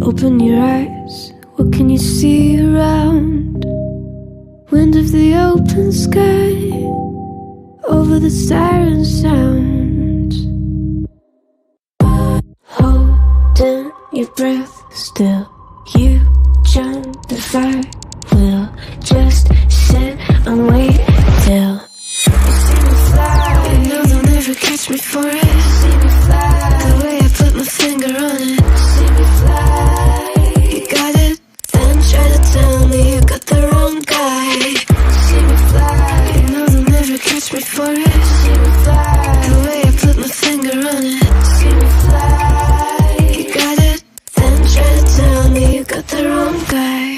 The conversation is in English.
Open your eyes, what can you see around? Wind of the open sky, over the siren sounds. Holding your breath still, you jump the fire. We'll just sit and wait till you see me fly. You know they'll never catch me for it. See me fly, the way I put my finger on it. See me fly, you got it, then try to tell me you got the wrong guy. See me fly, you know they'll never catch me for it. See me fly, the way I put my finger on it. See me fly, you got it, then try to tell me you got the wrong guy.